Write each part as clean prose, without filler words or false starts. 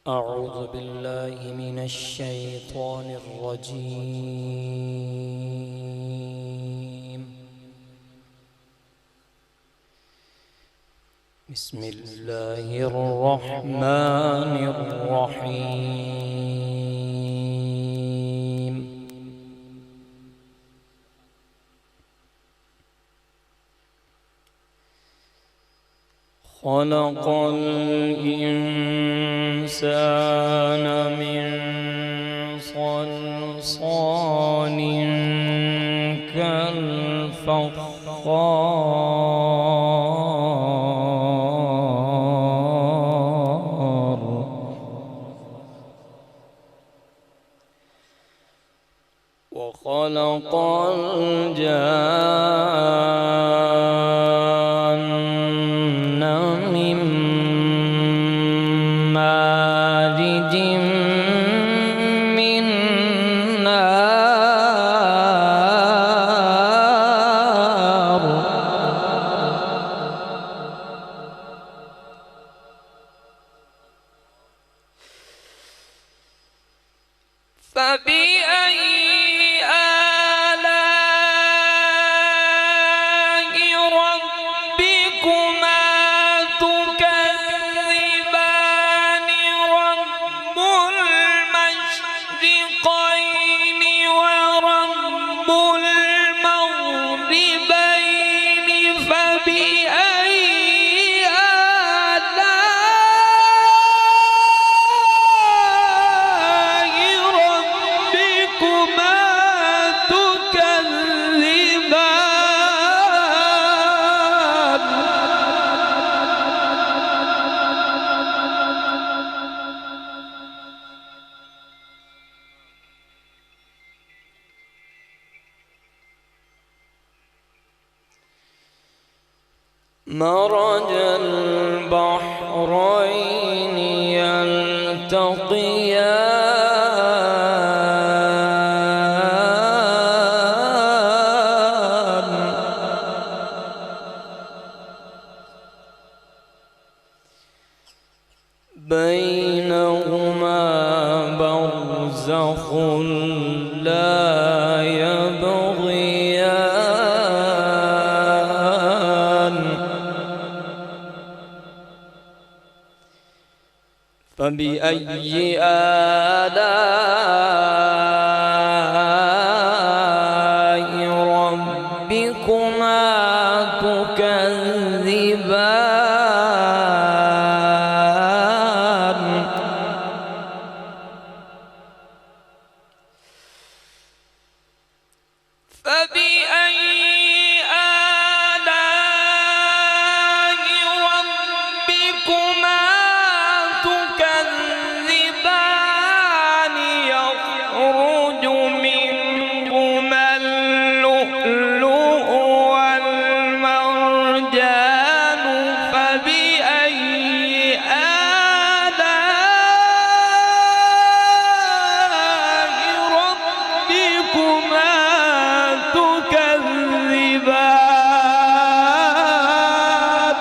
أعوذ بالله من الشيطان الرجيم. بسم الله الرحمن الرحيم. خلق الإنسان من صلصال كالفخار وخلق الجان من مارج من نار فبأي آلاء ربكما تكذبان رب المشرقين ورب المغربين فبأي مرج البحرين يلتقيان بينهما برزخ لا يبغيان فبأي آلاء ربكما تكذبان فبأي آلاء ربكما تكذبان يخرج منهما اللؤلؤ والمرجان فبأي آلاء ربكما تكذبان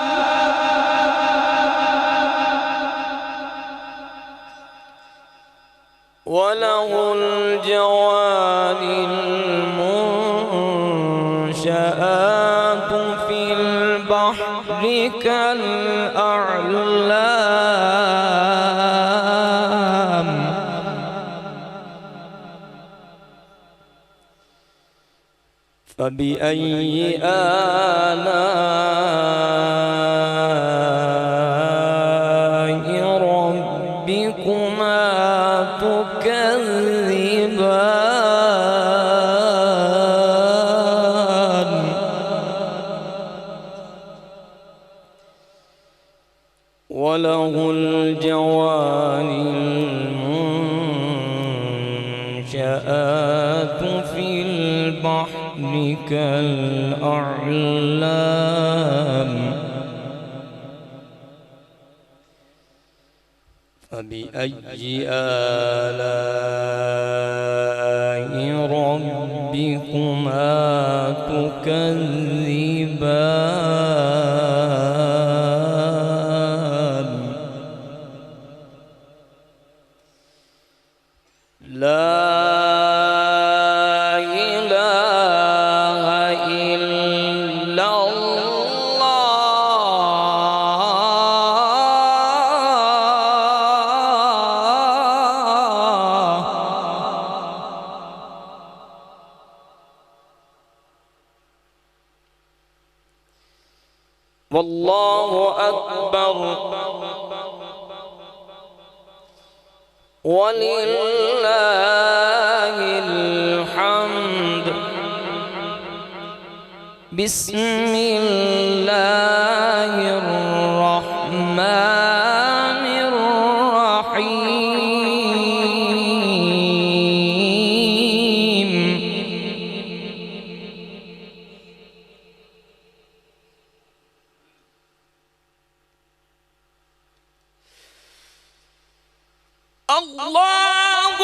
وله الجوار المنشآت في البحر كالأعلام فبأي آلاء ربكما تكذبان وله الجوار المنشآت في البحر كالأعلام فبأي آلاء ربكما تكذبان لا إله إلا الله. والله أكبر ولله الحمد. بسم الله الرحمن الرحيم. الله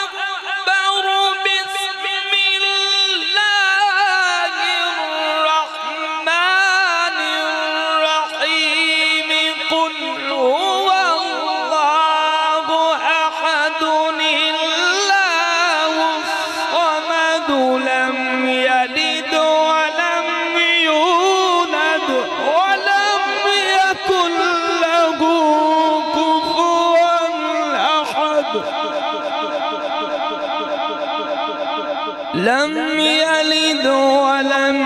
أكبر. بسم الله الرحمن الرحيم. قل هو الله أحد الله الصمد لم يلد ولم يولد ولم يكن له لم يلد ولم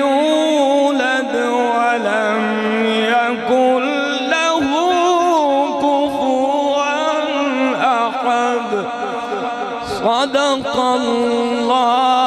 يولد ولم يكن له كفوا أحد. صدق الله